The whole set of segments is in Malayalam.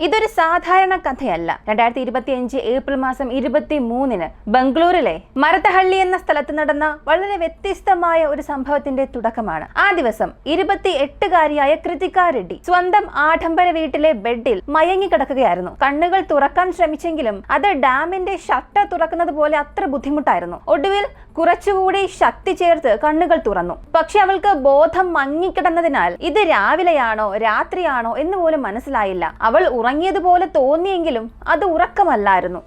ഇതൊരു സാധാരണ കഥയല്ല. 2025 ഏപ്രിൽ മാസം 23-ന് ബംഗളൂരിലെ മരത്തഹള്ളി എന്ന സ്ഥലത്ത് നടന്ന വളരെ വ്യത്യസ്തമായ ഒരു സംഭവത്തിന്റെ തുടക്കമാണ്. ആ ദിവസം 28-കാരിയായ കൃതിക റെഡ്ഡി സ്വന്തം ആഡംബര വീട്ടിലെ ബെഡിൽ മയങ്ങിക്കിടക്കുകയായിരുന്നു. കണ്ണുകൾ തുറക്കാൻ ശ്രമിച്ചെങ്കിലും അത് ഡാമിന്റെ ഷട്ടർ തുറക്കുന്നത് പോലെ അത്ര ബുദ്ധിമുട്ടായിരുന്നു. ഒടുവിൽ കുറച്ചുകൂടി ശക്തി ചേർത്ത് കണ്ണുകൾ തുറന്നു. പക്ഷെ അവൾക്ക് ബോധം മങ്ങിക്കിടന്നതിനാൽ ഇത് രാവിലെയാണോ രാത്രിയാണോ എന്ന് പോലും മനസ്സിലായില്ല. അവൾ ഉറങ്ങിയതുപോലെ തോന്നിയെങ്കിലും അത് ഉറക്കമല്ലായിരുന്നു,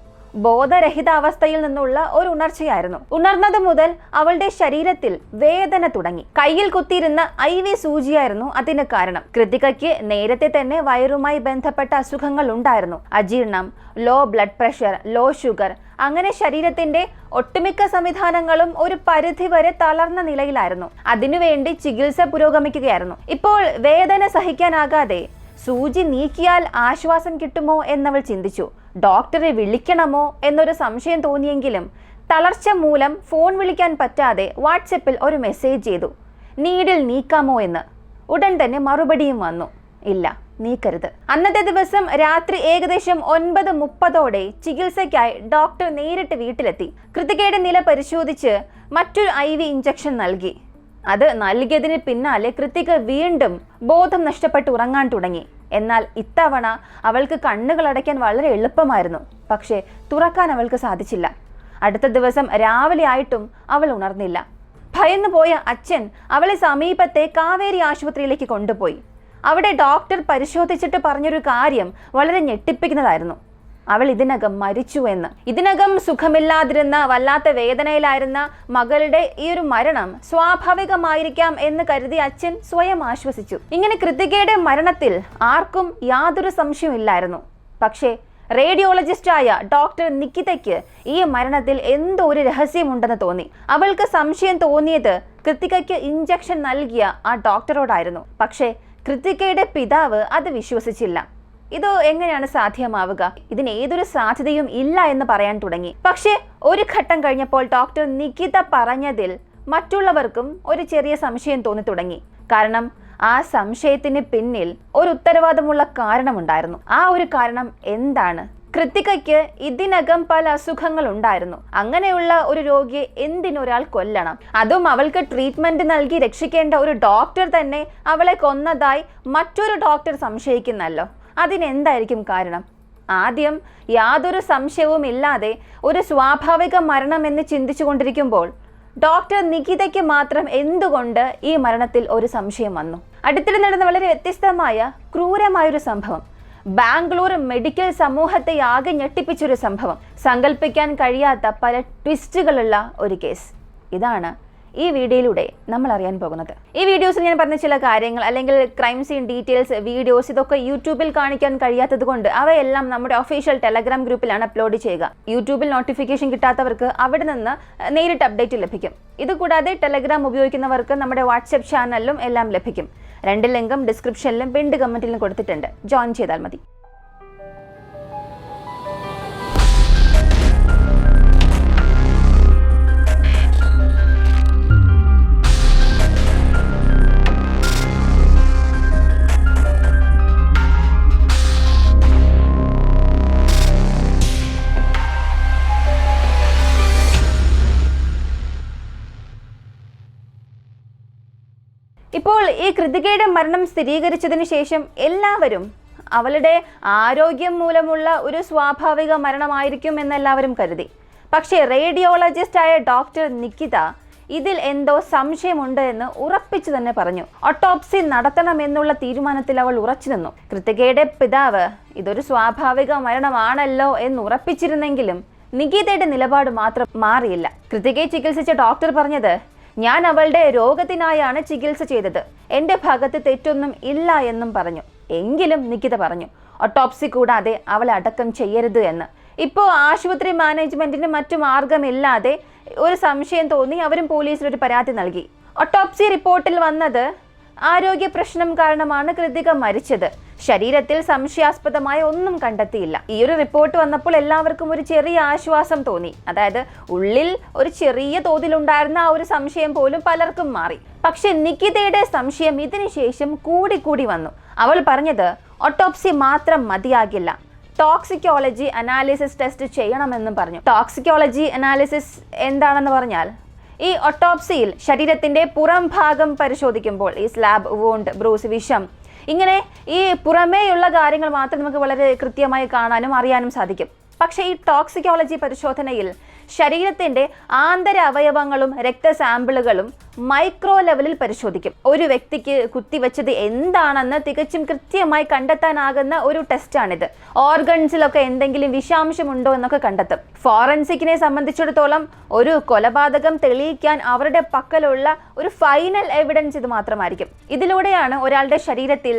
ബോധരഹിതാവസ്ഥയിൽ നിന്നുള്ള ഒരു ഉണർച്ചയായിരുന്നു. ഉണർന്നത് മുതൽ അവളുടെ ശരീരത്തിൽ വേദന തുടങ്ങി. കയ്യിൽ കുത്തിയിരുന്ന IV സൂചിയായിരുന്നു അതിന് കാരണം. കൃതികയ്ക്ക് നേരത്തെ തന്നെ വയറുമായി ബന്ധപ്പെട്ട അസുഖങ്ങൾ ഉണ്ടായിരുന്നു. അജീർണം, low blood pressure, low sugar, അങ്ങനെ ശരീരത്തിന്റെ ഒട്ടുമിക്ക സംവിധാനങ്ങളും ഒരു പരിധിവരെ തളർന്ന നിലയിലായിരുന്നു. അതിനുവേണ്ടി ചികിത്സ പുരോഗമിക്കുകയായിരുന്നു. ഇപ്പോൾ വേദന സഹിക്കാനാകാതെ സൂചി നീക്കിയാൽ ആശ്വാസം കിട്ടുമോ എന്നവൾ ചിന്തിച്ചു. ഡോക്ടറെ വിളിക്കണമോ എന്നൊരു സംശയം തോന്നിയെങ്കിലും തളർച്ച മൂലം ഫോൺ വിളിക്കാൻ പറ്റാതെ വാട്സപ്പിൽ ഒരു മെസ്സേജ് ചെയ്തു, നീഡിൽ നീക്കാമോ എന്ന്. ഉടൻ തന്നെ മറുപടിയും വന്നു, ഇല്ല, നീക്കരുത്. അന്നത്തെ ദിവസം രാത്രി ഏകദേശം 9:30 ചികിത്സയ്ക്കായി ഡോക്ടർ നേരിട്ട് വീട്ടിലെത്തി. കൃതികയുടെ നില പരിശോധിച്ച് മറ്റൊരു IV ഇഞ്ചക്ഷൻ നൽകി. അത് നൽകിയതിന് പിന്നാലെ കൃതിക വീണ്ടും ബോധം നഷ്ടപ്പെട്ട് ഉറങ്ങാൻ തുടങ്ങി. എന്നാൽ ഇത്തവണ അവൾക്ക് കണ്ണുകൾ അടയ്ക്കാൻ വളരെ എളുപ്പമായിരുന്നു. പക്ഷേ തുറക്കാൻ അവൾക്ക് സാധിച്ചില്ല. അടുത്ത ദിവസം രാവിലെ ആയിട്ടും അവൾ ഉണർന്നില്ല. ഭയന്നു പോയ അച്ഛൻ അവളെ സമീപത്തെ കാവേരി ആശുപത്രിയിലേക്ക് കൊണ്ടുപോയി. അവിടെ ഡോക്ടർ പരിശോധിച്ചിട്ട് പറഞ്ഞൊരു കാര്യം വളരെ ഞെട്ടിപ്പിക്കുന്നതായിരുന്നു. അവൾ ഇതിനകം മരിച്ചു എന്ന്. ഇതിനകം സുഖമില്ലാതിരുന്ന, വല്ലാത്ത വേദനയിലായിരുന്ന മകളുടെ ഈ ഒരു മരണം സ്വാഭാവികമായിരിക്കാം എന്ന് കരുതി അച്ഛൻ സ്വയം ആശ്വസിച്ചു. ഇങ്ങനെ കൃതികയുടെ മരണത്തിൽ ആർക്കും യാതൊരു സംശയമില്ലായിരുന്നു. പക്ഷേ റേഡിയോളജിസ്റ്റായ ഡോക്ടർ നിക്കിതയ്ക്ക് ഈ മരണത്തിൽ എന്തോ ഒരു രഹസ്യമുണ്ടെന്ന് തോന്നി. അവൾക്ക് സംശയം തോന്നിയത് കൃതികയ്ക്ക് ഇഞ്ചക്ഷൻ നൽകിയ ആ ഡോക്ടറോടായിരുന്നു. പക്ഷേ കൃതികയുടെ പിതാവ് അത് വിശ്വസിച്ചില്ല. ഇത് എങ്ങനെയാണ് സാധ്യമാവുക? ഇതിന് ഏതൊരു സാധ്യതയും ഇല്ല എന്ന് പറയാൻ തുടങ്ങി. പക്ഷെ ഒരു ഘട്ടം കഴിഞ്ഞപ്പോൾ ഡോക്ടർ നികിത പറഞ്ഞതിൽ മറ്റുള്ളവർക്കും ഒരു ചെറിയ സംശയം തോന്നി തുടങ്ങി. കാരണം ആ സംശയത്തിന് പിന്നിൽ ഒരു ഉത്തരവാദമുള്ള കാരണമുണ്ടായിരുന്നു. ആ ഒരു കാരണം എന്താണ്? കൃതികയ്ക്ക് ഇതിനകം പല അസുഖങ്ങൾ ഉണ്ടായിരുന്നു. അങ്ങനെയുള്ള ഒരു രോഗിയെ എന്തിനൊരാൾ കൊല്ലണം? അതും അവൾക്ക് ട്രീറ്റ്മെന്റ് നൽകി രക്ഷിക്കേണ്ട ഒരു ഡോക്ടർ തന്നെ അവളെ കൊന്നതായി മറ്റൊരു ഡോക്ടർ സംശയിക്കുന്നല്ലോ. അതിനെന്തായിരിക്കും കാരണം? ആദ്യം യാതൊരു സംശയവും ഇല്ലാതെ ഒരു സ്വാഭാവിക മരണം എന്ന് ചിന്തിച്ചു കൊണ്ടിരിക്കുമ്പോൾ ഡോക്ടർ നികിതയ്ക്ക് മാത്രം എന്തുകൊണ്ട് ഈ മരണത്തിൽ ഒരു സംശയം വന്നു? അടുത്തിടെ നടന്ന വളരെ വ്യത്യസ്തമായ ക്രൂരമായൊരു സംഭവം, ബാംഗ്ലൂർ മെഡിക്കൽ സമൂഹത്തെ ആകെ ഞെട്ടിപ്പിച്ചൊരു സംഭവം, സങ്കല്പിക്കാൻ കഴിയാത്ത പല ട്വിസ്റ്റുകളുള്ള ഒരു കേസ്. ഇതാണ് ഈ വീഡിയോയിലൂടെ നമ്മൾ അറിയാൻ പോകുന്നത്. ഈ വീഡിയോസിൽ ഞാൻ പറഞ്ഞ ചില കാര്യങ്ങൾ അല്ലെങ്കിൽ ക്രൈം സീൻ ഡീറ്റെയിൽസ്, വീഡിയോസ് ഇതൊക്കെ യൂട്യൂബിൽ കാണിക്കാൻ കഴിയാത്തത് കൊണ്ട് അവയെല്ലാം നമ്മുടെ ഒഫീഷ്യൽ ടെലഗ്രാം ഗ്രൂപ്പിലാണ് അപ്ലോഡ് ചെയ്യുക. യൂട്യൂബിൽ നോട്ടിഫിക്കേഷൻ കിട്ടാത്തവർക്ക് അവിടെ നിന്ന് നേരിട്ട് അപ്ഡേറ്റ് ലഭിക്കും. ഇതുകൂടാതെ ടെലഗ്രാം ഉപയോഗിക്കുന്നവർക്ക് നമ്മുടെ വാട്സ്ആപ്പ് ചാനലിലും എല്ലാം ലഭിക്കും. 2 ലിങ്കും ഡിസ്ക്രിപ്ഷനിലും പിൻഡ് കമന്റിലും കൊടുത്തിട്ടുണ്ട്. ജോയിൻ ചെയ്താൽ മതി. ഇപ്പോൾ ഈ കൃതികയുടെ മരണം സ്ഥിരീകരിച്ചതിന് ശേഷം എല്ലാവരും അവളുടെ ആരോഗ്യം മൂലമുള്ള ഒരു സ്വാഭാവിക മരണമായിരിക്കും എന്നെല്ലാവരും കരുതി. പക്ഷേ റേഡിയോളജിസ്റ്റായ ഡോക്ടർ നികിത ഇതിൽ എന്തോ സംശയമുണ്ട് എന്ന് ഉറപ്പിച്ചു തന്നെ പറഞ്ഞു. ഓട്ടോപ്സി നടത്തണമെന്നുള്ള തീരുമാനത്തിൽ അവൾ ഉറച്ചു നിന്നു. കൃതികയുടെ പിതാവ് ഇതൊരു സ്വാഭാവിക മരണമാണല്ലോ എന്ന് ഉറപ്പിച്ചിരുന്നെങ്കിലും നികിതയുടെ നിലപാട് മാത്രം മാറിയില്ല. കൃതികയെ ചികിത്സിച്ച ഡോക്ടർ പറഞ്ഞത്, ഞാൻ അവളുടെ രോഗത്തിനായാണ് ചികിത്സ ചെയ്തത്, എൻ്റെ ഭാഗത്ത് തെറ്റൊന്നും ഇല്ല എന്നും പറഞ്ഞു. എങ്കിലും നികിത പറഞ്ഞു, ഓട്ടോപ്സി കൂടാതെ അവളെ അടക്കം ചെയ്യരുത് എന്ന്. ഇപ്പോൾ ആശുപത്രി മാനേജ്മെന്റിന് മറ്റു മാർഗമില്ലാതെ ഒരു സംശയം തോന്നി അവരും പോലീസിൽ ഒരു പരാതി നൽകി. ഓട്ടോപ്സി റിപ്പോർട്ടിൽ വന്നത് ആരോഗ്യ പ്രശ്നം കാരണമാണ് കൃതിക മരിച്ചത്. ശരീരത്തിൽ സംശയാസ്പദമായ ഒന്നും കണ്ടെത്തിയില്ല. ഈ ഒരു റിപ്പോർട്ട് വന്നപ്പോൾ എല്ലാവർക്കും ഒരു ചെറിയ ആശ്വാസം തോന്നി. അതായത് ഉള്ളിൽ ഒരു ചെറിയ തോതിലുണ്ടായിരുന്ന ആ ഒരു സംശയം പോലും പലർക്കും മാറി. പക്ഷെ നികിതയുടെ സംശയം ഇതിനുശേഷം കൂടി വന്നു. അവൾ പറഞ്ഞത് ഓട്ടോപ്സി മാത്രം മതിയാകില്ല, ടോക്സിക്കോളജി അനാലിസിസ് ടെസ്റ്റ് ചെയ്യണമെന്നും പറഞ്ഞു. ടോക്സിക്കോളജി അനാലിസിസ് എന്താണെന്ന് പറഞ്ഞാൽ, ഈ ഓട്ടോപ്സിയിൽ ശരീരത്തിന്റെ പുറം ഭാഗം പരിശോധിക്കുമ്പോൾ ഈ സ്ലാബ്, വൂണ്ട്, ബ്രൂസ്, വിഷം, ഇങ്ങനെ ഈ പുറമേയുള്ള കാര്യങ്ങൾ മാത്രം നമുക്ക് വളരെ കൃത്യമായി കാണാനും അറിയാനും സാധിക്കും. പക്ഷേ ഈ ടോക്സിക്കോളജി പരിശോധനയിൽ ശരീരത്തിന്റെ ആന്തര അവയവങ്ങളും രക്തസാമ്പിളുകളും മൈക്രോ ലെവലിൽ പരിശോധിക്കും. ഒരു വ്യക്തിക്ക് കുത്തിവെച്ചത് എന്താണെന്ന് തികച്ചും കൃത്യമായി കണ്ടെത്താനാകുന്ന ഒരു ടെസ്റ്റാണിത്. ഓർഗൻസിലൊക്കെ എന്തെങ്കിലും വിഷാംശമുണ്ടോ എന്നൊക്കെ കണ്ടെത്തും. ഫോറൻസിക്കിനെ സംബന്ധിച്ചിടത്തോളം ഒരു കൊലപാതകം തെളിയിക്കാൻ അവരുടെ പക്കലുള്ള ഒരു ഫൈനൽ എവിഡൻസ് ഇത് മാത്രമായിരിക്കും. ഇതിലൂടെയാണ് ഒരാളുടെ ശരീരത്തിൽ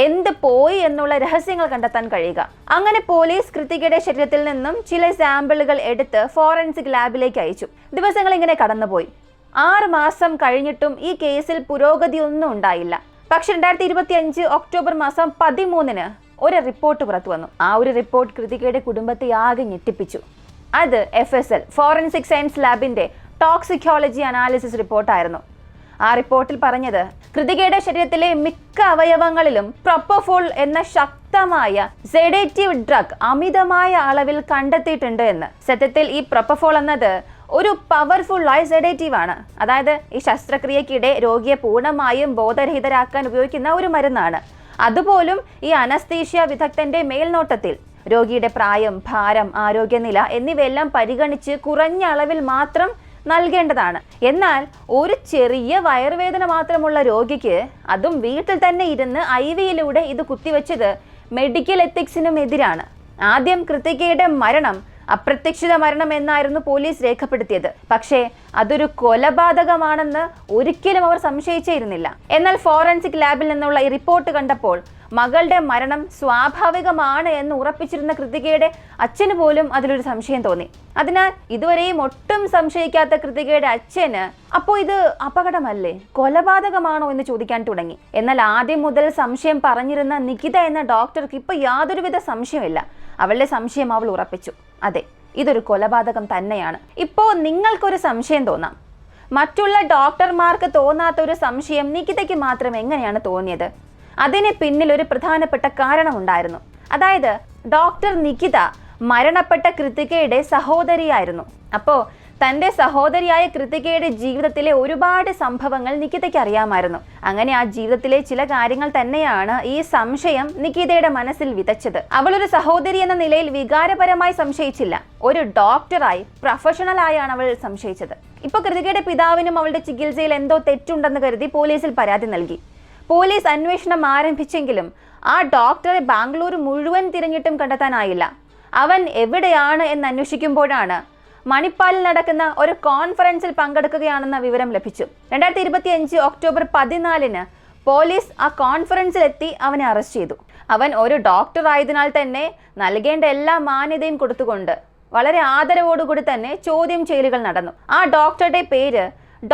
എന്ത് പോയി എന്നുള്ള രഹസ്യങ്ങൾ കണ്ടെത്താൻ കഴിയുക. അങ്ങനെ പോലീസ് കൃതികയുടെ ശരീരത്തിൽ നിന്നും ചില സാമ്പിളുകൾ എടുത്ത് ഫോറൻസിക് ലാബിലേക്ക് അയച്ചു. ദിവസങ്ങൾ ഇങ്ങനെ കടന്നുപോയി. 6 മാസം കഴിഞ്ഞിട്ടും ഈ കേസിൽ പുരോഗതിയൊന്നും ഉണ്ടായില്ല. പക്ഷെ 2025 ഒക്ടോബർ മാസം 13-ന് ഒരു റിപ്പോർട്ട് പുറത്തു വന്നു. ആ ഒരു റിപ്പോർട്ട് കൃതികയുടെ കുടുംബത്തെ ആകെ ഞെട്ടിപ്പിച്ചു. അത് FSL ഫോറൻസിക് സയൻസ് ലാബിന്റെ ടോക്സിക്കോളജി അനാലിസിസ് റിപ്പോർട്ടായിരുന്നു. ആ റിപ്പോർട്ടിൽ പറഞ്ഞത്, കൃതികയുടെ ശരീരത്തിലെ മിക്ക അവയവങ്ങളിലും പ്രൊപ്പഫോൾ എന്ന ശക്തമായ സെഡേറ്റീവ് ഡ്രഗ് അമിതമായ അളവിൽ കണ്ടെത്തിയിട്ടുണ്ട് എന്ന്. സത്യത്തിൽ ഈ പ്രൊപ്പഫോൾ എന്നത് ഒരു പവർഫുള്ളായ സെഡേറ്റീവ് ആണ്. അതായത് ഈ ശസ്ത്രക്രിയക്കിടെ രോഗിയെ പൂർണ്ണമായും ബോധരഹിതരാക്കാൻ ഉപയോഗിക്കുന്ന ഒരു മരുന്നാണ്. അതുപോലും ഈ അനസ്തീഷ്യ വിദഗ്ധന്റെ മേൽനോട്ടത്തിൽ രോഗിയുടെ പ്രായം, ഭാരം, ആരോഗ്യനില എന്നിവയെല്ലാം പരിഗണിച്ച് കുറഞ്ഞ അളവിൽ മാത്രം നൽകേണ്ടതാണ്. എന്നാൽ ഒരു ചെറിയ വയറുവേദന മാത്രമുള്ള രോഗിക്ക്, അതും വീട്ടിൽ തന്നെ ഇരുന്ന് IV-യിലൂടെ ഇത് കുത്തിവെച്ചത് മെഡിക്കൽ എത്തിക്സിനും എതിരാണ്. ആദ്യം കൃതികയുടെ മരണം അപ്രതീക്ഷിത മരണം എന്നായിരുന്നു പോലീസ് രേഖപ്പെടുത്തിയത്. പക്ഷേ അതൊരു കൊലപാതകമാണെന്ന് ഒരിക്കലും അവർ സംശയിച്ചിരുന്നില്ല. എന്നാൽ ഫോറൻസിക് ലാബിൽ നിന്നുള്ള ഈ റിപ്പോർട്ട് കണ്ടപ്പോൾ മകളുടെ മരണം സ്വാഭാവികമാണ് എന്ന് ഉറപ്പിച്ചിരുന്ന കൃതികയുടെ അച്ഛന് പോലും അതിലൊരു സംശയം തോന്നി. അതിനാൽ ഇതുവരെയും ഒട്ടും സംശയിക്കാത്ത കൃതികയുടെ അച്ഛന് അപ്പോൾ ഇത് അപകടമല്ലേ, കൊലപാതകമാണോ എന്ന് ചോദിക്കാൻ തുടങ്ങി. എന്നാൽ ആദ്യം മുതൽ സംശയം പറഞ്ഞിരുന്ന നികിത എന്ന ഡോക്ടർക്ക് ഇപ്പോൾ യാതൊരുവിധ സംശയമില്ല. അവളുടെ സംശയം അവൾ ഉറപ്പിച്ചു. അതെ, ഇതൊരു കൊലപാതകം തന്നെയാണ്. ഇപ്പോൾ നിങ്ങൾക്കൊരു സംശയം തോന്നാം. മറ്റുള്ള ഡോക്ടർമാർക്ക് തോന്നാത്ത ഒരു സംശയം നികിതയ്ക്ക് മാത്രം എങ്ങനെയാണ് തോന്നിയത്? അതിന് പിന്നിൽ ഒരു പ്രധാനപ്പെട്ട കാരണമുണ്ടായിരുന്നു. അതായത് ഡോക്ടർ നികിത മരണപ്പെട്ട കൃതികയുടെ സഹോദരിയായിരുന്നു. അപ്പോൾ തൻ്റെ സഹോദരിയായ കൃതികയുടെ ജീവിതത്തിലെ ഒരുപാട് സംഭവങ്ങൾ നികിതയ്ക്ക് അറിയാമായിരുന്നു. അങ്ങനെ ആ ജീവിതത്തിലെ ചില കാര്യങ്ങൾ തന്നെയാണ് ഈ സംശയം നികിതയുടെ മനസ്സിൽ വിതച്ചത്. അവളൊരു സഹോദരി എന്ന നിലയിൽ വികാരപരമായി സംശയിച്ചില്ല. ഒരു ഡോക്ടറായി, പ്രൊഫഷണലായാണ് അവൾ സംശയിച്ചത്. ഇപ്പോൾ കൃതികയുടെ പിതാവിനും അവളുടെ ചികിത്സയിൽ എന്തോ തെറ്റുണ്ടെന്ന് കരുതി പോലീസിൽ പരാതി നൽകി. പോലീസ് അന്വേഷണം ആരംഭിച്ചെങ്കിലും ആ ഡോക്ടറെ ബാംഗ്ലൂർ മുഴുവൻ തിരഞ്ഞിട്ടും കണ്ടെത്താനായില്ല. അവൻ എവിടെയാണ് എന്ന് അന്വേഷിക്കുമ്പോഴാണ് മണിപ്പാലിൽ നടക്കുന്ന ഒരു കോൺഫറൻസിൽ പങ്കെടുക്കുകയാണെന്ന വിവരം ലഭിച്ചു. 2025 ഒക്ടോബർ 14-ന് പോലീസ് ആ കോൺഫറൻസിലെത്തി അവനെ അറസ്റ്റ് ചെയ്തു. അവൻ ഒരു ഡോക്ടർ ആയതിനാൽ തന്നെ നൽകേണ്ട എല്ലാ മാന്യതയും കൊടുത്തുകൊണ്ട് വളരെ ആദരവോടുകൂടി തന്നെ ചോദ്യം ചെയ്യലുകൾ നടന്നു. ആ ഡോക്ടറുടെ പേര്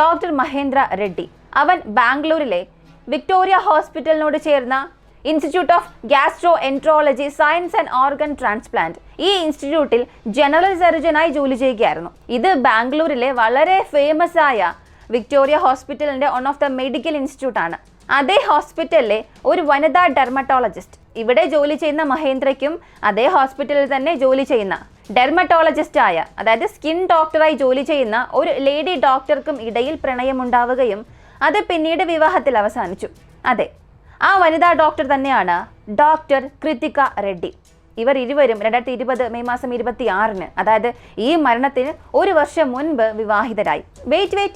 ഡോക്ടർ മഹേന്ദ്ര റെഡ്ഡി. അവൻ ബാംഗ്ലൂരിലെ വിക്ടോറിയ ഹോസ്പിറ്റലിനോട് ചേർന്ന institute of gastro enterology science and organ transplant, ഈ ഇൻസ്റ്റിറ്റ്യൂട്ടിൽ ജനറൽ സർജനായി ജോലി ചെയ്യുകയായിരുന്നു. ഇത് ബാംഗ്ലൂരിലെ വളരെ ഫേമസ് ആയ വിക്ടോറിയ ഹോസ്പിറ്റലിന്റെ one of the medical institute ആണ്. അതേ ഹോസ്പിറ്റലിലെ ഒരു വനിതാ ഡെർമറ്റോളജിസ്റ്റ്, ഇവിടെ ജോലി ചെയ്യുന്ന മഹേന്ദ്രയ്ക്കും അതേ ഹോസ്പിറ്റലിൽ തന്നെ ജോലി ചെയ്യുന്ന ഡെർമറ്റോളജിസ്റ്റ് ആയ, അതായത് സ്കിൻ ഡോക്ടറായി ജോലി ചെയ്യുന്ന ഒരു ലേഡി ഡോക്ടർക്കും ഇടയിൽ പ്രണയമുണ്ടാവുകയും അത് പിന്നീട് വിവാഹത്തിൽ അവസാനിച്ചു. അതെ, ആ വനിതാ ഡോക്ടർ തന്നെയാണ് ഡോക്ടർ കൃതിക റെഡ്ഡി. ഇവർ ഇരുവരും 2020 മെയ് മാസം 26-ന്, അതായത് ഈ മരണത്തിന് 1 വർഷം മുൻപ് വിവാഹിതരായി. വെയിറ്റ്,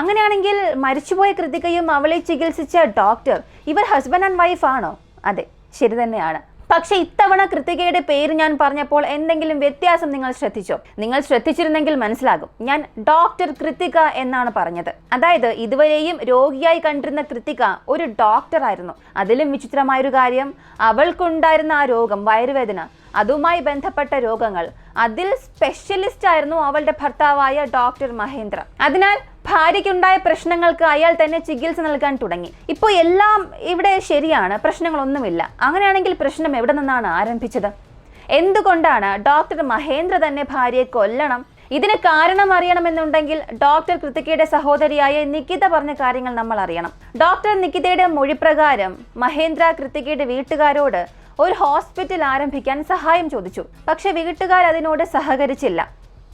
അങ്ങനെയാണെങ്കിൽ മരിച്ചുപോയ കൃതികയും അവളെ ചികിത്സിച്ച ഡോക്ടർ ഇവർ ഹസ്ബൻഡ് ആൻഡ് വൈഫ് ആണോ? അതെ, ശരി തന്നെയാണ്. പക്ഷെ ഇത്തവണ കൃതികയുടെ പേര് ഞാൻ പറഞ്ഞപ്പോൾ എന്തെങ്കിലും വ്യത്യാസം നിങ്ങൾ ശ്രദ്ധിച്ചോ? നിങ്ങൾ ശ്രദ്ധിച്ചിരുന്നെങ്കിൽ മനസ്സിലാകും, ഞാൻ ഡോക്ടർ കൃതിക എന്നാണ് പറഞ്ഞത്. അതായത് ഇതുവരെയും രോഗിയായി കണ്ടിരുന്ന കൃതിക ഒരു ഡോക്ടറായിരുന്നു. അതിലും വിചിത്രമായൊരു കാര്യം, അവൾക്കുണ്ടായിരുന്ന ആ രോഗം, വയറുവേദന, അതുമായി ബന്ധപ്പെട്ട രോഗങ്ങൾ, അതിൽ സ്പെഷ്യലിസ്റ്റ് ആയിരുന്നു അവളുടെ ഭർത്താവായ ഡോക്ടർ മഹേന്ദ്ര. അതിനാൽ ഭാര്യയ്ക്കുണ്ടായ പ്രശ്നങ്ങൾക്ക് അയാൾ തന്നെ ചികിത്സ നൽകാൻ തുടങ്ങി. ഇപ്പോൾ എല്ലാം ഇവിടെ ശരിയാണ്, പ്രശ്നങ്ങളൊന്നുമില്ല. അങ്ങനെയാണെങ്കിൽ പ്രശ്നം എവിടെ നിന്നാണ് ആരംഭിച്ചത്? എന്തുകൊണ്ടാണ് ഡോക്ടർ മഹേന്ദ്ര തന്നെ ഭാര്യയെ കൊല്ലണം? ഇതിന് കാരണം അറിയണമെന്നുണ്ടെങ്കിൽ ഡോക്ടർ കൃതികയുടെ സഹോദരിയായ നികിത പറഞ്ഞ കാര്യങ്ങൾ നമ്മൾ അറിയണം. ഡോക്ടർ നികിതയുടെ മൊഴിപ്രകാരം മഹേന്ദ്ര കൃതികയുടെ വീട്ടുകാരോട് ഒരു ഹോസ്പിറ്റൽ ആരംഭിക്കാൻ സഹായം ചോദിച്ചു. പക്ഷെ വീട്ടുകാർ അതിനോട് സഹകരിച്ചില്ല.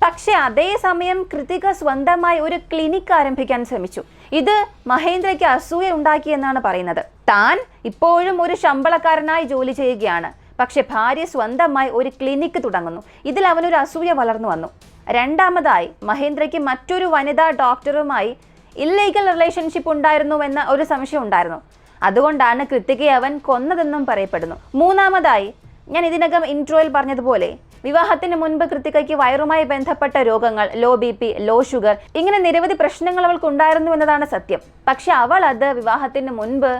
പക്ഷെ അതേസമയം കൃതിക സ്വന്തമായി ഒരു ക്ലിനിക് ആരംഭിക്കാൻ ശ്രമിച്ചു. ഇത് മഹേന്ദ്രയ്ക്ക് അസൂയ ഉണ്ടാക്കിയെന്നാണ് പറയുന്നത്. താൻ ഇപ്പോഴും ഒരു ശമ്പളക്കാരനായി ജോലി ചെയ്യുകയാണ്, പക്ഷെ ഭാര്യ സ്വന്തമായി ഒരു ക്ലിനിക്ക് തുടങ്ങുന്നു. ഇതിൽ അവനൊരു അസൂയ വളർന്നു വന്നു. രണ്ടാമതായി മഹേന്ദ്രയ്ക്ക് മറ്റൊരു വനിതാ ഡോക്ടറുമായി ഇല്ലീഗൽ റിലേഷൻഷിപ്പ് ഉണ്ടായിരുന്നുവെന്ന ഒരു സംശയം ഉണ്ടായിരുന്നു. അതുകൊണ്ടാണ് കൃതികയെ അവൻ കൊന്നതെന്നും പറയപ്പെടുന്നു. മൂന്നാമതായി, ഞാൻ ഇതിനകം ഇൻട്രോയിൽ പറഞ്ഞതുപോലെ വിവാഹത്തിന് മുൻപ് കൃതികയ്ക്ക് വയറുമായി ബന്ധപ്പെട്ട രോഗങ്ങൾ, ലോ BP, ലോ ഷുഗർ, ഇങ്ങനെ നിരവധി പ്രശ്നങ്ങൾ അവൾക്ക് ഉണ്ടായിരുന്നു എന്നതാണ് സത്യം. പക്ഷെ അവൾ അത് വിവാഹത്തിന് മുൻപ്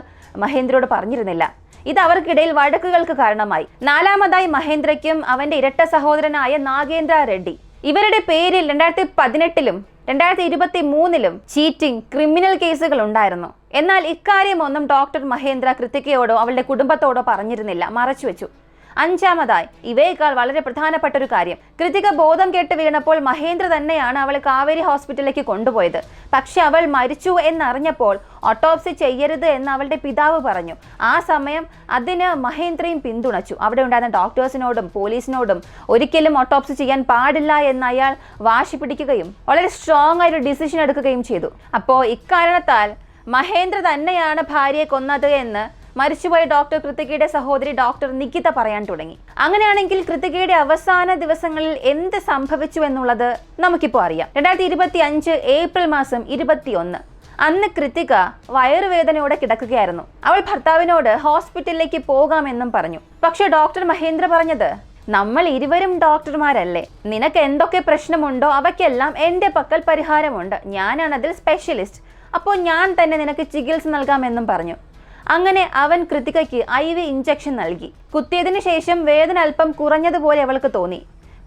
മഹേന്ദ്രയോട് പറഞ്ഞിരുന്നില്ല. ഇത് അവർക്കിടയിൽ വഴക്കുകൾക്ക് കാരണമായി. നാലാമതായി, മഹേന്ദ്രയ്ക്കും അവന്റെ ഇരട്ട സഹോദരനായ നാഗേന്ദ്ര റെഡ്ഡി, ഇവരുടെ പേരിൽ 2018-ലും 2023-ലും ചീറ്റിംഗ്, ക്രിമിനൽ കേസുകൾ ഉണ്ടായിരുന്നു. എന്നാൽ ഇക്കാര്യമൊന്നും ഡോക്ടർ മഹേന്ദ്ര കൃതികയോടോ അവളുടെ കുടുംബത്തോടോ പറഞ്ഞിരുന്നില്ല, മറച്ചുവെച്ചു. അഞ്ചാമതായി, ഇവയേക്കാൾ വളരെ പ്രധാനപ്പെട്ട ഒരു കാര്യം, കൃതിക ബോധം കേട്ട് വീണപ്പോൾ മഹേന്ദ്ര തന്നെയാണ് അവളെ കാവേരി ഹോസ്പിറ്റലിലേക്ക് കൊണ്ടുപോയത്. പക്ഷെ അവൾ മരിച്ചു എന്നറിഞ്ഞപ്പോൾ ഓട്ടോപ്സി ചെയ്യരുത് എന്ന് അവളുടെ പിതാവ് പറഞ്ഞു. ആ സമയം അതിന് മഹേന്ദ്രയും പിന്തുണച്ചു. അവിടെ ഉണ്ടായിരുന്ന ഡോക്ടേഴ്സിനോടും പോലീസിനോടും ഒരിക്കലും ഓട്ടോപ്സി ചെയ്യാൻ പാടില്ല എന്ന് അയാൾ വാശി പിടിക്കുകയും വളരെ സ്ട്രോങ് ആയൊരു ഡിസിഷൻ എടുക്കുകയും ചെയ്തു. അപ്പോൾ ഇക്കാരണത്താൽ മഹേന്ദ്ര തന്നെയാണ് ഭാര്യയെ കൊന്നത് എന്ന് മരിച്ചുപോയ ഡോക്ടർ കൃതികയുടെ സഹോദരി ഡോക്ടർ നികിത പറയാൻ തുടങ്ങി. അങ്ങനെയാണെങ്കിൽ കൃതികയുടെ അവസാന ദിവസങ്ങളിൽ എന്ത് സംഭവിച്ചു എന്നുള്ളത് നമുക്കിപ്പോൾ അറിയാം. 2025 ഏപ്രിൽ മാസം 21 അന്ന് കൃതിക വയറുവേദനയോടെ കിടക്കുകയായിരുന്നു. അവൾ ഭർത്താവിനോട് ഹോസ്പിറ്റലിലേക്ക് പോകാമെന്നും പറഞ്ഞു. പക്ഷെ ഡോക്ടർ മഹേന്ദ്ര പറഞ്ഞത്, നമ്മൾ ഇരുവരും ഡോക്ടർമാരല്ലേ, നിനക്ക് എന്തൊക്കെ പ്രശ്നമുണ്ടോ അവയ്ക്കെല്ലാം എൻ്റെ പക്കൽ പരിഹാരമുണ്ട്, ഞാനാണ് അതിൽ സ്പെഷ്യലിസ്റ്റ്, അപ്പോൾ ഞാൻ തന്നെ നിനക്ക് ചികിത്സ നൽകാമെന്നും പറഞ്ഞു. അങ്ങനെ അവൻ കൃതികയ്ക്ക് IV ഇഞ്ചക്ഷൻ നൽകി. കുത്തിയതിനു ശേഷം വേദന അല്പം കുറഞ്ഞതുപോലെ അവൾക്ക് തോന്നി.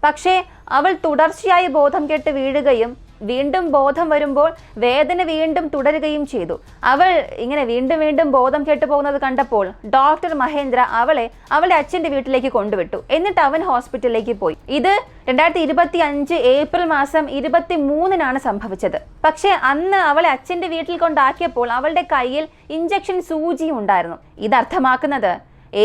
പക്ഷേ അവൾ തുടർച്ചയായി ബോധം കെട്ട് വീഴുകയും വീണ്ടും ബോധം വരുമ്പോൾ വേദന വീണ്ടും തുടരുകയും ചെയ്തു. അവൾ ഇങ്ങനെ വീണ്ടും വീണ്ടും ബോധം കെട്ടു പോകുന്നത് കണ്ടപ്പോൾ ഡോക്ടർ മഹേന്ദ്ര അവളെ അവളുടെ അച്ഛൻ്റെ വീട്ടിലേക്ക് കൊണ്ടുവിട്ടു. എന്നിട്ട് അവൻ ഹോസ്പിറ്റലിലേക്ക് പോയി. ഇത് 2025 ഏപ്രിൽ മാസം 23-നാണ് സംഭവിച്ചത്. പക്ഷേ അന്ന് അവളെ അച്ഛൻ്റെ വീട്ടിൽ കൊണ്ടാക്കിയപ്പോൾ അവളുടെ കയ്യിൽ ഇഞ്ചക്ഷൻ സൂചിയും ഉണ്ടായിരുന്നു. ഇതർത്ഥമാക്കുന്നത്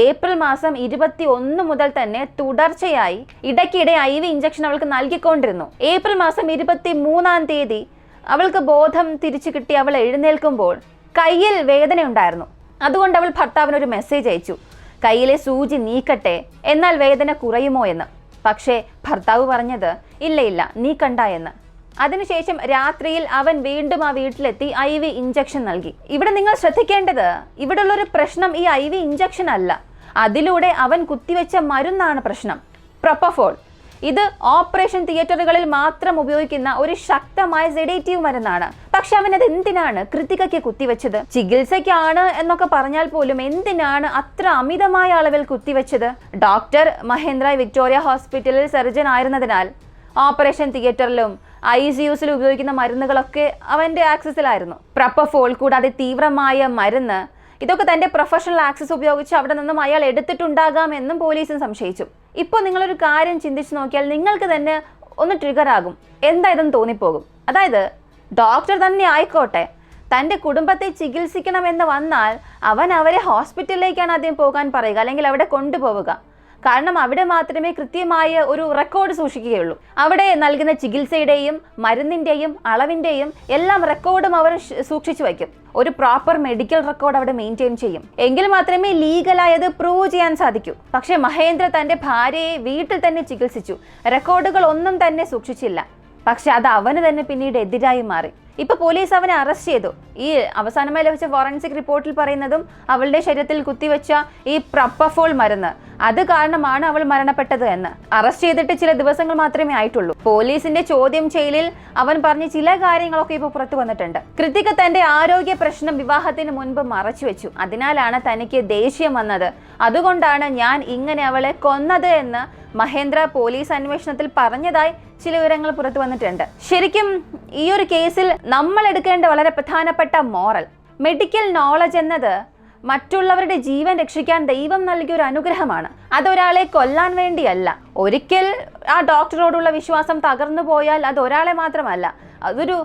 ഏപ്രിൽ മാസം 21 മുതൽ തന്നെ തുടർച്ചയായി ഇടയ്ക്കിടെ IV ഇഞ്ചക്ഷൻ അവൾക്ക് നൽകിക്കൊണ്ടിരുന്നു. ഏപ്രിൽ മാസം 23-ാം തീയതി അവൾക്ക് ബോധം തിരിച്ചു കിട്ടി. അവൾ എഴുന്നേൽക്കുമ്പോൾ കയ്യിൽ വേദന ഉണ്ടായിരുന്നു. അതുകൊണ്ട് അവൾ ഭർത്താവിനൊരു മെസ്സേജ് അയച്ചു, കയ്യിലെ സൂചി നീക്കട്ടെ, എന്നാൽ വേദന കുറയുമോ എന്ന്. പക്ഷേ ഭർത്താവ് പറഞ്ഞത് ഇല്ല നീക്കണ്ട എന്ന്. അതിനുശേഷം രാത്രിയിൽ അവൻ വീണ്ടും ആ വീട്ടിലെത്തി IV ഇഞ്ചക്ഷൻ നൽകി. ഇവിടെ നിങ്ങൾ ശ്രദ്ധിക്കേണ്ടത്, ഇവിടെയുള്ളൊരു പ്രശ്നം ഈ IV ഇഞ്ചക്ഷൻ അല്ല, അതിലൂടെ അവൻ കുത്തിവെച്ച മരുന്നാണ് പ്രശ്നം, പ്രൊപ്പഫോൾ. ഇത് ഓപ്പറേഷൻ തിയേറ്ററുകളിൽ മാത്രം ഉപയോഗിക്കുന്ന ഒരു ശക്തമായ സെഡേറ്റീവ് മരുന്നാണ്. പക്ഷെ അവൻ അത് എന്തിനാണ് കൃതികയ്ക്ക് കുത്തിവെച്ചത്? ചികിത്സയ്ക്കാണ് എന്നൊക്കെ പറഞ്ഞാൽ പോലും എന്തിനാണ് അത്ര അമിതമായ അളവിൽ കുത്തിവെച്ചത്? ഡോക്ടർ മഹേന്ദ്ര വിക്ടോറിയ ഹോസ്പിറ്റലിൽ സർജൻ ആയിരുന്നതിനാൽ ഓപ്പറേഷൻ തിയേറ്ററിലും ICUസിൽ ഉപയോഗിക്കുന്ന മരുന്നുകളൊക്കെ അവൻ്റെ ആക്സസിലായിരുന്നു. പ്രൊപ്പഫോൾ കൂടാതെ തീവ്രമായ മരുന്ന്, ഇതൊക്കെ തൻ്റെ പ്രൊഫഷണൽ ആക്സസ് ഉപയോഗിച്ച് അവിടെ നിന്നും അയാൾ എടുത്തിട്ടുണ്ടാകാമെന്നും പോലീസും സംശയിച്ചു. ഇപ്പോൾ നിങ്ങളൊരു കാര്യം ചിന്തിച്ച് നോക്കിയാൽ നിങ്ങൾക്ക് തന്നെ ഒന്ന് ട്രിഗർ ആകും, എന്താ ഇതെന്ന് തോന്നിപ്പോകും. അതായത് ഡോക്ടർ തന്നെ ആയിക്കോട്ടെ, തൻ്റെ കുടുംബത്തെ ചികിത്സിക്കണമെന്ന് വന്നാൽ അവൻ അവരെ ഹോസ്പിറ്റലിലേക്കാണ് ആദ്യം പോകാൻ പറയുക, അല്ലെങ്കിൽ അവിടെ കൊണ്ടുപോവുക. കാരണം അവിടെ മാത്രമേ കൃത്യമായ ഒരു റെക്കോർഡ് സൂക്ഷിക്കുകയുള്ളൂ. അവിടെ നൽകുന്ന ചികിത്സയുടെയും മരുന്നിൻ്റെയും അളവിൻ്റെയും എല്ലാം റെക്കോർഡും അവർ സൂക്ഷിച്ചു വയ്ക്കും. ഒരു പ്രോപ്പർ മെഡിക്കൽ റെക്കോർഡ് അവിടെ മെയിൻറ്റെയിൻ ചെയ്യും. എങ്കിൽ മാത്രമേ ലീഗലായത് പ്രൂവ് ചെയ്യാൻ സാധിക്കൂ. പക്ഷേ മഹേന്ദ്ര തൻ്റെ ഭാര്യയെ വീട്ടിൽ തന്നെ ചികിത്സിച്ചു, റെക്കോർഡുകൾ ഒന്നും തന്നെ സൂക്ഷിച്ചില്ല. പക്ഷെ അത് അവന് തന്നെ പിന്നീട് എതിരായി മാറി. ഇപ്പൊ പോലീസ് അവനെ അറസ്റ്റ് ചെയ്തു. ഈ അവസാനമായി ലഭിച്ച ഫോറൻസിക് റിപ്പോർട്ടിൽ പറയുന്നതും അവളുടെ ശരീരത്തിൽ കുത്തിവെച്ച ഈ പ്രൊപ്പഫോൾ മരുന്ന് അത് കാരണമാണ് അവൾ മരണപ്പെട്ടത് എന്ന്. അറസ്റ്റ് ചെയ്തിട്ട് ചില ദിവസങ്ങൾ മാത്രമേ ആയിട്ടുള്ളൂ. പോലീസിന്റെ ചോദ്യം ചെയ്യലിൽ അവൻ പറഞ്ഞ ചില കാര്യങ്ങളൊക്കെ ഇപ്പോൾ പുറത്തു വന്നിട്ടുണ്ട്. കൃതിക തന്റെ ആരോഗ്യ പ്രശ്നം വിവാഹത്തിന് മുൻപ് മറച്ചു വെച്ചു, അതിനാലാണ് തനിക്ക് ദേഷ്യം വന്നത്, അതുകൊണ്ടാണ് ഞാൻ ഇങ്ങനെ അവളെ കൊന്നത് എന്ന് മഹേന്ദ്ര പോലീസ് അന്വേഷണത്തിൽ പറഞ്ഞതായി ചില വിവരങ്ങൾ പുറത്തു വന്നിട്ടുണ്ട്. ശരിക്കും ഈ ഒരു കേസിൽ നമ്മൾ എടുക്കേണ്ട വളരെ പ്രധാനപ്പെട്ട മോറൽ, മെഡിക്കൽ നോളജ് എന്നത് മറ്റുള്ളവരുടെ ജീവൻ രക്ഷിക്കാൻ ദൈവം നൽകിയ ഒരു അനുഗ്രഹമാണ്. അതൊരാളെ കൊല്ലാൻ വേണ്ടിയല്ല. ഒരിക്കൽ ആ ഡോക്ടറോടുള്ള വിശ്വാസം തകർന്നു പോയാൽ അത് ഒരാളെ മാത്രമല്ല, അതൊരു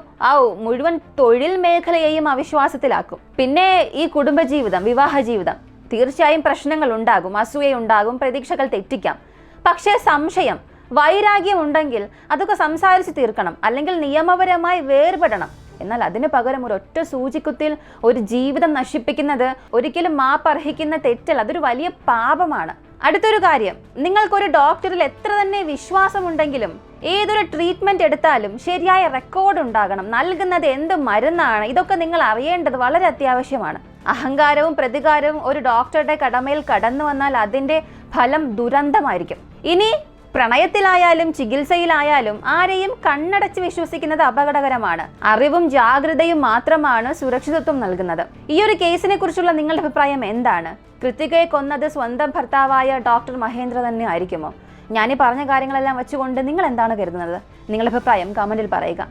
മുഴുവൻ തൊഴിൽ മേഖലയെയും അവിശ്വാസത്തിലാക്കും. പിന്നെ ഈ കുടുംബജീവിതം, വിവാഹ ജീവിതം തീർച്ചയായും പ്രശ്നങ്ങൾ ഉണ്ടാകും, അസൂയയുണ്ടാകും, പ്രതീക്ഷകൾ തെറ്റിക്കാം. പക്ഷേ സംശയം, വൈരാഗ്യം ഉണ്ടെങ്കിൽ അതൊക്കെ സംസാരിച്ച് തീർക്കണം, അല്ലെങ്കിൽ നിയമപരമായി വേർപെടണം. എന്നാൽ അതിന് പകരം ഒരൊറ്റ സൂചിക്കുത്തിൽ ഒരു ജീവിതം നശിപ്പിക്കുന്നത് ഒരിക്കലും മാപ്പർഹിക്കുന്ന തെറ്റല്ല, അതൊരു വലിയ പാപമാണ്. അടുത്തൊരു കാര്യം, നിങ്ങൾക്കൊരു ഡോക്ടറിൽ എത്ര തന്നെ വിശ്വാസമുണ്ടെങ്കിലും ഏതൊരു ട്രീറ്റ്മെന്റ് എടുത്താലും ശരിയായ റെക്കോർഡ് ഉണ്ടാകണം. നൽകുന്നത് എന്ത് മരുന്നാണ്, ഇതൊക്കെ നിങ്ങൾ അറിയേണ്ടത് വളരെ അത്യാവശ്യമാണ്. അഹങ്കാരവും പ്രതികാരവും ഒരു ഡോക്ടറുടെ കടമയിൽ കടന്നു വന്നാൽ അതിന്റെ ഫലം ദുരന്തമായിരിക്കും. ഇനി പ്രണയത്തിലായാലും ചികിത്സയിലായാലും ആരെയും കണ്ണടച്ച് വിശ്വസിക്കുന്നത് അപകടകരമാണ്. അറിവും ജാഗ്രതയും മാത്രമാണ് സുരക്ഷിതത്വം നൽകുന്നത്. ഈ ഒരു കേസിനെ കുറിച്ചുള്ള നിങ്ങളുടെ അഭിപ്രായം എന്താണ്? കൃത്തികയെ കൊന്നത് സ്വന്തം ഭർത്താവായ ഡോക്ടർ മഹേന്ദ്ര തന്നെ ആയിരിക്കുമോ? ഞാനീ പറഞ്ഞ കാര്യങ്ങളെല്ലാം വെച്ചുകൊണ്ട് നിങ്ങൾ എന്താണ് കരുതുന്നത്? നിങ്ങളുടെ അഭിപ്രായം കമന്റിൽ പറയുക.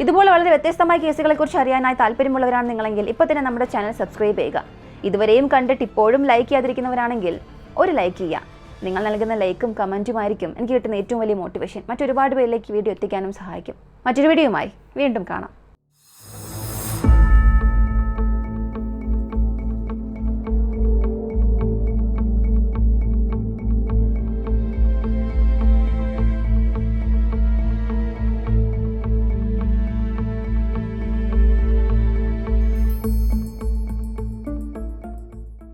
ഇതുപോലെ വളരെ വ്യത്യസ്തമായ കേസുകളെക്കുറിച്ച് അറിയാനായി താല്പര്യമുള്ളവരാണ് നിങ്ങളെങ്കിൽ ഇപ്പോൾ തന്നെ നമ്മുടെ ചാനൽ സബ്സ്ക്രൈബ് ചെയ്യുക. ഇതുവരെയും കണ്ടിട്ട് ഇപ്പോഴും ലൈക്ക് ചെയ്യാതിരിക്കുന്നവരാണെങ്കിൽ ഒരു ലൈക്ക് ചെയ്യുക. നിങ്ങൾ നൽകുന്ന ലൈക്കും കമൻറ്റുമായിരിക്കും എനിക്ക് കിട്ടുന്ന ഏറ്റവും വലിയ മോട്ടിവേഷൻ. മറ്റൊരുപാട് പേരിലേക്ക് വീഡിയോ എത്തിക്കാനും സഹായിക്കും. മറ്റൊരു വീഡിയോയുമായി വീണ്ടും കാണാം.